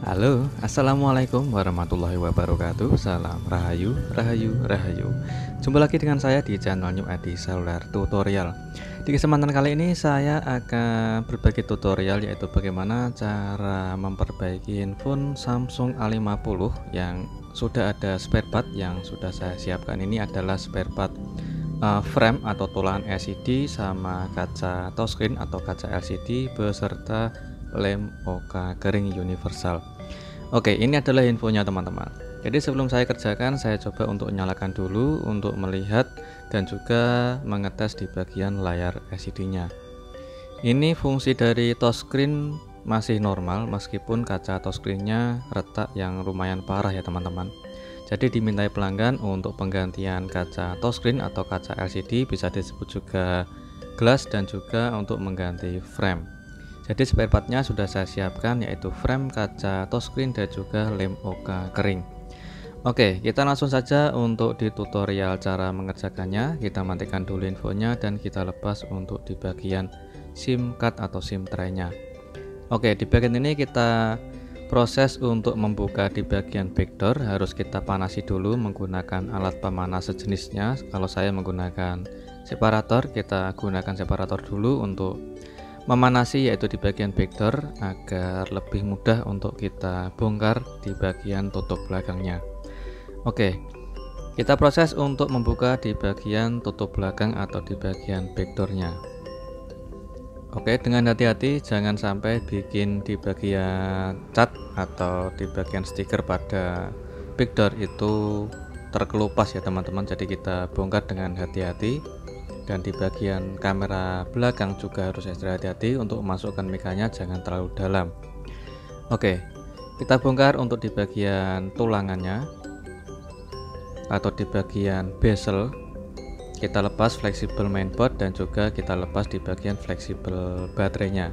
Halo, assalamualaikum warahmatullahi wabarakatuh. Salam rahayu, rahayu, rahayu. Jumpa lagi dengan saya di channel New Adi Seluler Tutorial. Di kesempatan kali ini saya akan berbagi tutorial, yaitu bagaimana cara memperbaiki handphone Samsung A50 yang sudah ada spare part yang sudah saya siapkan. Ini adalah spare part frame atau tulangan LCD sama kaca touchscreen atau kaca LCD beserta lem OK kering universal. Oke, ini adalah infonya teman-teman. Jadi sebelum saya kerjakan, saya coba untuk nyalakan dulu untuk melihat dan juga mengetes di bagian layar LCD-nya. Ini fungsi dari touchscreen masih normal meskipun kaca touchscreen-nya retak yang lumayan parah ya teman-teman. Jadi dimintai pelanggan untuk penggantian kaca touchscreen atau kaca LCD, bisa disebut juga glass, dan juga untuk mengganti frame. Jadi spare partnya sudah saya siapkan, yaitu frame, kaca touchscreen, dan juga lem OK kering. Oke, kita langsung saja untuk di tutorial cara mengerjakannya. Kita matikan dulu infonya dan kita lepas untuk di bagian SIM card atau SIM tray-nya. Oke, di bagian ini kita proses untuk membuka di bagian backdoor. Harus kita panasi dulu menggunakan alat pemanas sejenisnya. Kalau saya menggunakan separator, kita gunakan separator dulu untuk memanasi, yaitu di bagian backdoor, agar lebih mudah untuk kita bongkar di bagian tutup belakangnya. Oke, kita proses untuk membuka di bagian tutup belakang atau di bagian backdoornya. Oke, dengan hati-hati jangan sampai bikin di bagian cat atau di bagian stiker pada backdoor itu terkelupas ya teman-teman. Jadi kita bongkar dengan hati-hati. Dan di bagian kamera belakang juga harus extra hati-hati untuk memasukkan micanya, jangan terlalu dalam. Oke, kita bongkar untuk di bagian tulangannya atau di bagian bezel. Kita lepas fleksibel mainboard dan juga kita lepas di bagian fleksibel baterainya.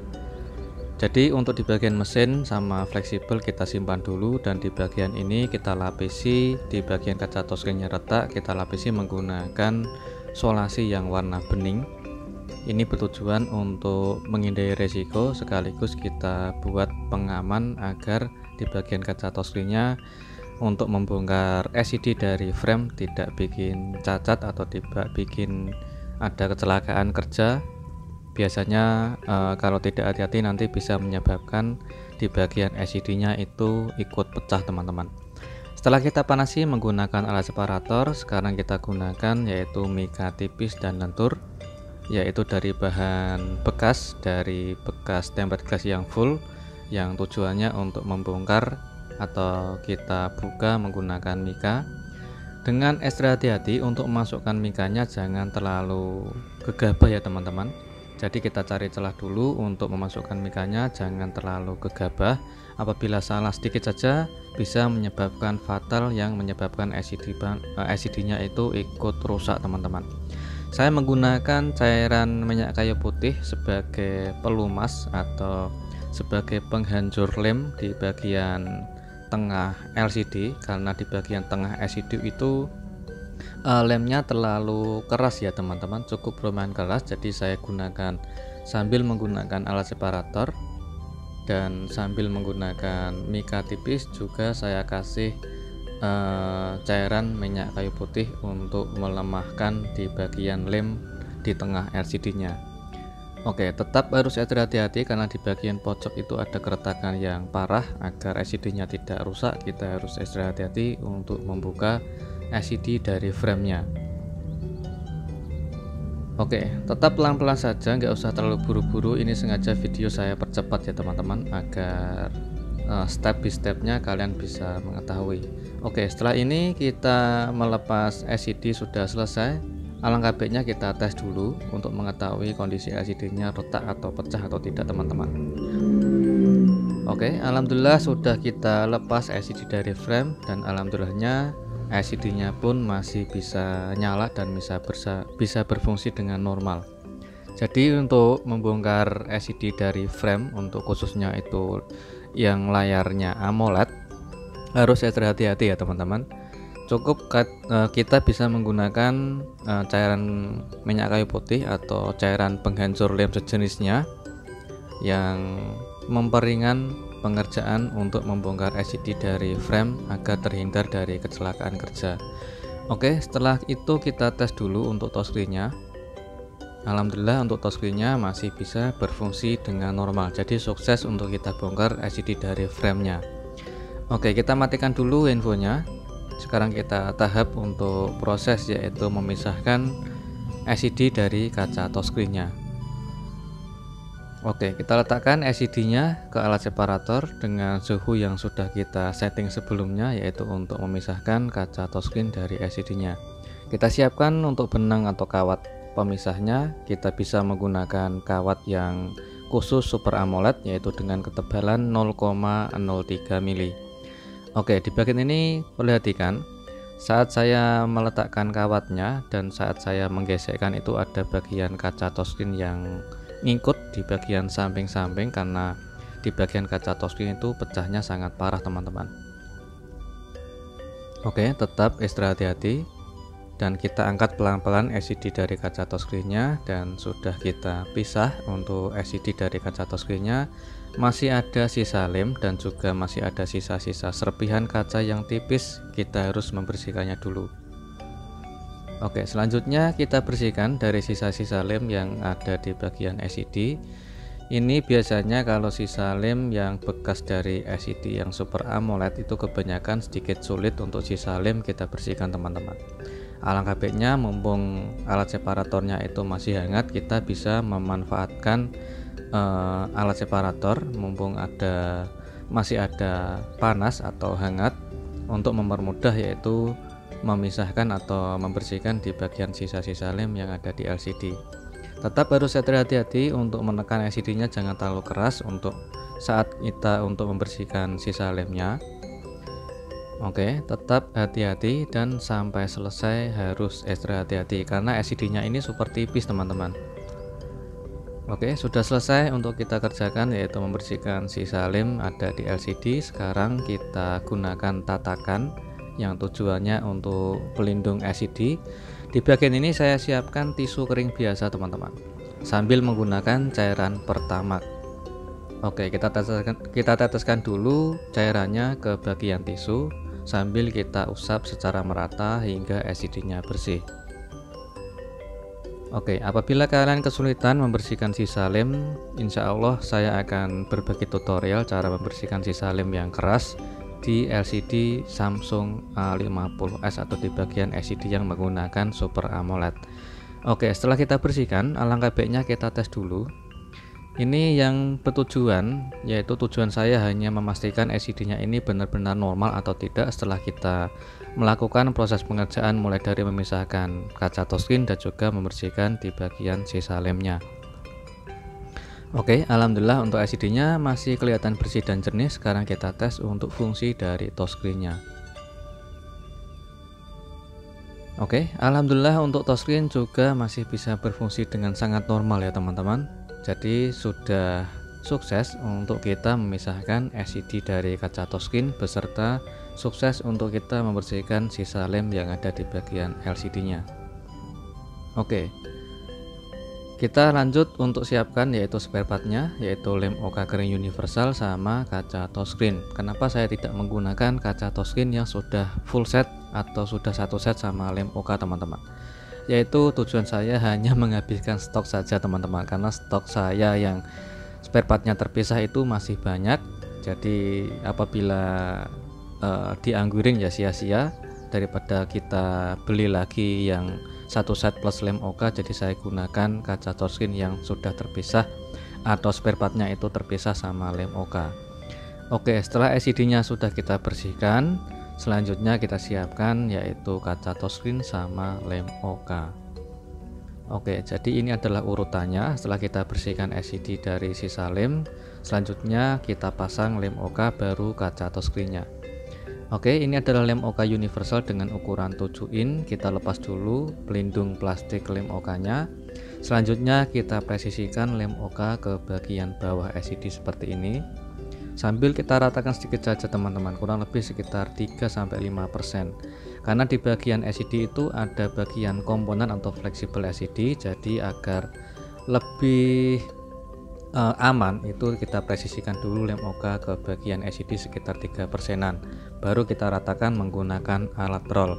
Jadi untuk di bagian mesin sama fleksibel kita simpan dulu, dan di bagian ini kita lapisi. Di bagian kaca touchscreen-nya retak, kita lapisi menggunakan solasi yang warna bening. Ini bertujuan untuk menghindari resiko, sekaligus kita buat pengaman agar di bagian kaca touchscreen-nya untuk membongkar LCD dari frame tidak bikin cacat atau tidak bikin ada kecelakaan kerja. Biasanya kalau tidak hati-hati nanti bisa menyebabkan di bagian LCD-nya itu ikut pecah teman-teman. Setelah kita panasi menggunakan alat separator, sekarang kita gunakan yaitu mica tipis dan lentur, yaitu dari bahan bekas, dari bekas tempered glass yang full, yang tujuannya untuk membongkar atau kita buka menggunakan mica. Dengan ekstra hati-hati untuk memasukkan micanya, jangan terlalu gegabah ya teman-teman. Jadi kita cari celah dulu untuk memasukkan micanya, jangan terlalu gegabah. Apabila salah sedikit saja bisa menyebabkan fatal, yang menyebabkan LCD-nya itu ikut rusak teman-teman. Saya menggunakan cairan minyak kayu putih sebagai pelumas atau sebagai penghancur lem di bagian tengah LCD, karena di bagian tengah LCD itu lemnya terlalu keras ya teman-teman, cukup lumayan keras. Jadi saya gunakan sambil menggunakan alat separator dan sambil menggunakan mica tipis, juga saya kasih cairan minyak kayu putih untuk melemahkan di bagian lem di tengah LCD-nya. Oke, tetap harus hati-hati karena di bagian pojok itu ada keretakan yang parah. Agar LCD-nya tidak rusak, kita harus extra hati-hati untuk membuka LCD dari framenya. Oke, tetap pelan-pelan saja, nggak usah terlalu buru-buru. Ini sengaja video saya percepat ya teman-teman, agar step by stepnya kalian bisa mengetahui. Oke, setelah ini kita melepas LCD sudah selesai. Alangkah baiknya kita tes dulu untuk mengetahui kondisi LCD-nya retak atau pecah atau tidak teman-teman. Oke, alhamdulillah sudah kita lepas LCD dari frame, dan alhamdulillahnya LCD-nya pun masih bisa nyala dan bisa berfungsi dengan normal. Jadi untuk membongkar LCD dari frame, untuk khususnya itu yang layarnya AMOLED, harus hati-hati ya teman-teman. Cukup kita bisa menggunakan cairan minyak kayu putih atau cairan penghancur lem sejenisnya yang memperingan pengerjaan untuk membongkar LCD dari frame agar terhindar dari kecelakaan kerja. Oke, setelah itu kita tes dulu untuk touchscreen-nya. Alhamdulillah untuk touchscreen-nya masih bisa berfungsi dengan normal. Jadi sukses untuk kita bongkar LCD dari frame-nya. Oke, kita matikan dulu infonya. Sekarang kita tahap untuk proses, yaitu memisahkan LCD dari kaca touchscreen-nya. Oke, kita letakkan LCD-nya ke alat separator dengan suhu yang sudah kita setting sebelumnya, yaitu untuk memisahkan kaca touchscreen dari LCD-nya. Kita siapkan untuk benang atau kawat pemisahnya. Kita bisa menggunakan kawat yang khusus Super AMOLED, yaitu dengan ketebalan 0,03 mili. Oke, di bagian ini perhatikan, saat saya meletakkan kawatnya dan saat saya menggesekkan itu ada bagian kaca touchscreen yang ngikut di bagian samping-samping, karena di bagian kaca touchscreen itu pecahnya sangat parah teman-teman. Oke, tetap ekstra hati-hati, dan kita angkat pelan-pelan LCD dari kaca touchscreen-nya, dan sudah kita pisah. Untuk LCD dari kaca touchscreen-nya masih ada sisa lem dan juga masih ada sisa-sisa serpihan kaca yang tipis, kita harus membersihkannya dulu. Oke, selanjutnya kita bersihkan dari sisa-sisa lem yang ada di bagian LCD. Ini biasanya kalau sisa lem yang bekas dari LCD yang Super AMOLED itu kebanyakan sedikit sulit untuk sisa lem kita bersihkan teman-teman. Alangkah baiknya mumpung alat separatornya itu masih hangat, kita bisa memanfaatkan alat separator mumpung masih ada panas atau hangat, untuk mempermudah yaitu memisahkan atau membersihkan di bagian sisa-sisa lem yang ada di LCD. Tetap harus hati-hati untuk menekan LCD-nya, jangan terlalu keras untuk saat kita untuk membersihkan sisa lemnya. Oke, tetap hati-hati dan sampai selesai harus ekstra hati-hati karena LCD-nya ini super tipis teman-teman. Oke, sudah selesai untuk kita kerjakan, yaitu membersihkan sisa lem ada di LCD. Sekarang kita gunakan tatakan yang tujuannya untuk pelindung LCD. Di bagian ini saya siapkan tisu kering biasa teman-teman, sambil menggunakan cairan Pertamax. Oke, kita teteskan dulu cairannya ke bagian tisu sambil kita usap secara merata hingga LCD-nya bersih. Oke, apabila kalian kesulitan membersihkan sisa lem, insya Allah saya akan berbagi tutorial cara membersihkan sisa lem yang keras di LCD Samsung A50s atau di bagian LCD yang menggunakan Super AMOLED. Oke, setelah kita bersihkan, alangkah baiknya kita tes dulu. Ini yang bertujuan, yaitu tujuan saya hanya memastikan LCD-nya ini benar-benar normal atau tidak setelah kita melakukan proses pengerjaan, mulai dari memisahkan kaca touchscreen dan juga membersihkan di bagian sisa lemnya. Oke, alhamdulillah untuk LCD-nya masih kelihatan bersih dan jernih. Sekarang kita tes untuk fungsi dari touchscreen-nya. Oke, alhamdulillah untuk touchscreen juga masih bisa berfungsi dengan sangat normal ya teman-teman. Jadi sudah sukses untuk kita memisahkan LCD dari kaca touchscreen, beserta sukses untuk kita membersihkan sisa lem yang ada di bagian LCD-nya. Oke, kita lanjut untuk siapkan yaitu spare part-nya, yaitu lem OK kering universal sama kaca touchscreen. Kenapa saya tidak menggunakan kaca touchscreen yang sudah full set atau sudah satu set sama lem OK teman-teman? Yaitu tujuan saya hanya menghabiskan stok saja teman-teman, karena stok saya yang spare part-nya terpisah itu masih banyak. Jadi apabila dianggurin ya sia-sia, daripada kita beli lagi yang satu set plus lem OK, jadi saya gunakan kaca touchscreen yang sudah terpisah atau spare partnya itu terpisah sama lem OK. Oke, setelah LCD-nya sudah kita bersihkan, selanjutnya kita siapkan yaitu kaca touchscreen sama lem OK. Oke, jadi ini adalah urutannya. Setelah kita bersihkan LCD dari sisa lem, selanjutnya kita pasang lem OK baru kaca touchscreen-nya. Oke, ini adalah lem OK universal dengan ukuran 7 in. Kita lepas dulu pelindung plastik lem OK-nya. Selanjutnya kita presisikan lem OK ke bagian bawah LCD seperti ini. Sambil kita ratakan sedikit saja teman-teman, kurang lebih sekitar 3-5%. Karena di bagian LCD itu ada bagian komponen atau fleksibel LCD, jadi agar lebih aman itu kita presisikan dulu lem OK ke bagian LCD sekitar 3%-an. Baru kita ratakan menggunakan alat roll.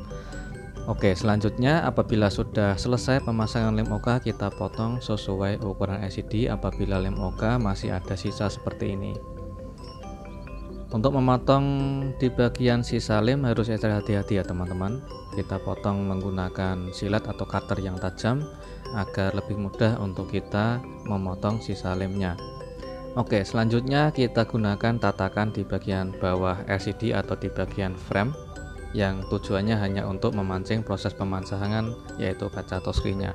Oke, selanjutnya apabila sudah selesai pemasangan lem OK, kita potong sesuai ukuran LCD apabila lem OK masih ada sisa seperti ini. Untuk memotong di bagian sisa lem harus extra hati-hati ya teman-teman. Kita potong menggunakan silet atau cutter yang tajam agar lebih mudah untuk kita memotong sisa lemnya. Oke, selanjutnya kita gunakan tatakan di bagian bawah LCD atau di bagian frame yang tujuannya hanya untuk memancing proses pemasangan yaitu kaca touchscreen-nya.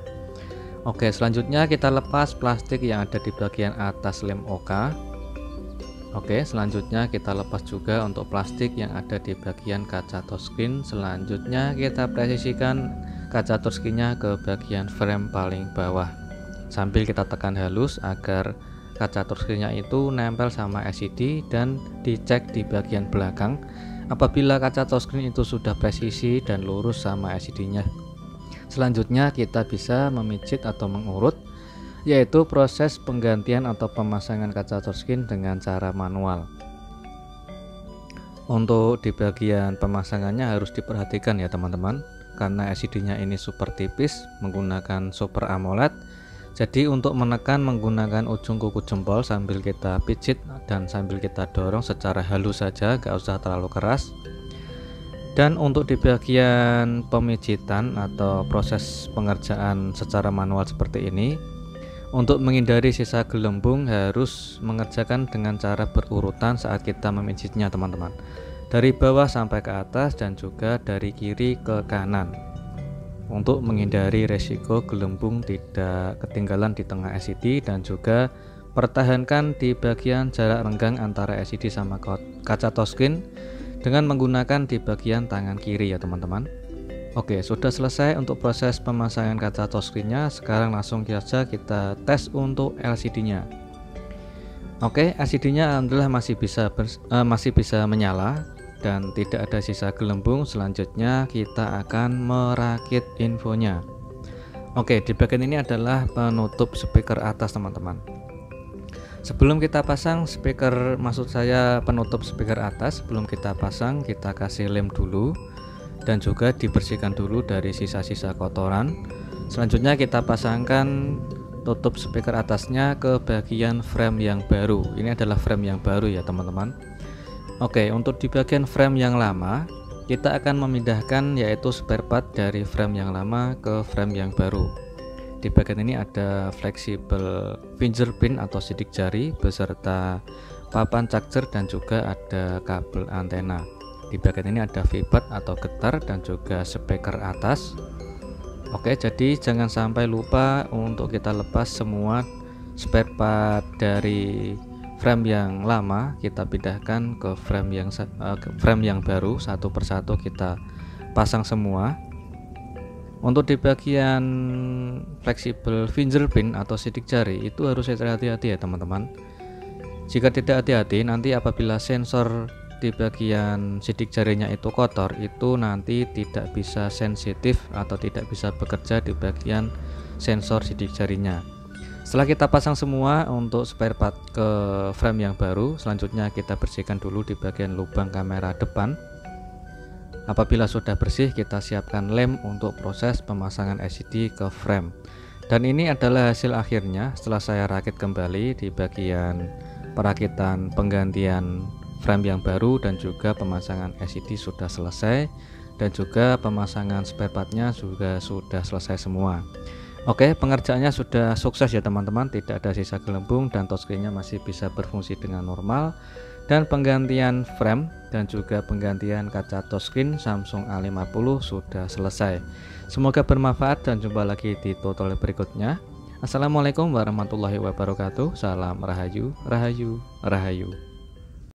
Oke, selanjutnya kita lepas plastik yang ada di bagian atas lem OK. Oke, selanjutnya kita lepas juga untuk plastik yang ada di bagian kaca touchscreen. Selanjutnya kita presisikan kaca touchscreen-nya ke bagian frame paling bawah sambil kita tekan halus agar kaca touchscreen-nya itu nempel sama LCD dan dicek di bagian belakang. Apabila kaca touchscreen itu sudah presisi dan lurus sama LCD-nya, selanjutnya kita bisa memijit atau mengurut, yaitu proses penggantian atau pemasangan kaca touchscreen dengan cara manual. Untuk di bagian pemasangannya harus diperhatikan ya teman-teman, karena LCD-nya ini super tipis menggunakan Super AMOLED. Jadi untuk menekan menggunakan ujung kuku jempol sambil kita pijit dan sambil kita dorong secara halus saja, gak usah terlalu keras. Dan untuk di bagian pemijitan atau proses pengerjaan secara manual seperti ini, untuk menghindari sisa gelembung harus mengerjakan dengan cara berurutan saat kita memijitnya teman-teman, dari bawah sampai ke atas dan juga dari kiri ke kanan, untuk menghindari resiko gelembung tidak ketinggalan di tengah LCD, dan juga pertahankan di bagian jarak renggang antara LCD sama kaca touchscreen dengan menggunakan di bagian tangan kiri ya teman-teman. Oke, sudah selesai untuk proses pemasangan kaca touchscreen-nya. Sekarang langsung saja kita tes untuk LCD-nya. Oke, LCD-nya alhamdulillah masih bisa menyala dan tidak ada sisa gelembung. Selanjutnya kita akan merakit infonya. Oke, di bagian ini adalah penutup speaker atas teman-teman. Sebelum kita pasang speaker, maksud saya penutup speaker atas, sebelum kita pasang kita kasih lem dulu dan juga dibersihkan dulu dari sisa-sisa kotoran. Selanjutnya kita pasangkan tutup speaker atasnya ke bagian frame yang baru. Ini adalah frame yang baru ya teman-teman. Oke, untuk di bagian frame yang lama kita akan memindahkan yaitu spare part dari frame yang lama ke frame yang baru. Di bagian ini ada fleksibel fingerprint atau sidik jari beserta papan charger dan juga ada kabel antena. Di bagian ini ada V-butt atau getar dan juga speaker atas. Oke, jadi jangan sampai lupa untuk kita lepas semua spare part dari frame yang lama, kita pindahkan ke frame yang baru, satu persatu kita pasang semua. Untuk di bagian fleksibel fingerprint atau sidik jari itu harus hati-hati ya teman-teman. Jika tidak hati-hati, nanti apabila sensor di bagian sidik jarinya itu kotor, itu nanti tidak bisa sensitif atau tidak bisa bekerja di bagian sensor sidik jarinya. Setelah kita pasang semua untuk spare part ke frame yang baru, selanjutnya kita bersihkan dulu di bagian lubang kamera depan. Apabila sudah bersih, kita siapkan lem untuk proses pemasangan LCD ke frame. Dan ini adalah hasil akhirnya setelah saya rakit kembali di bagian perakitan penggantian frame yang baru dan juga pemasangan LCD sudah selesai. dan juga pemasangan spare partnya juga sudah selesai semua. Oke, pengerjaannya sudah sukses ya teman-teman, tidak ada sisa gelembung dan touchscreen-nya masih bisa berfungsi dengan normal. Dan penggantian frame dan juga penggantian kaca touchscreen Samsung A50 sudah selesai. Semoga bermanfaat dan jumpa lagi di tutorial berikutnya. Assalamualaikum warahmatullahi wabarakatuh. Salam rahayu, rahayu, rahayu.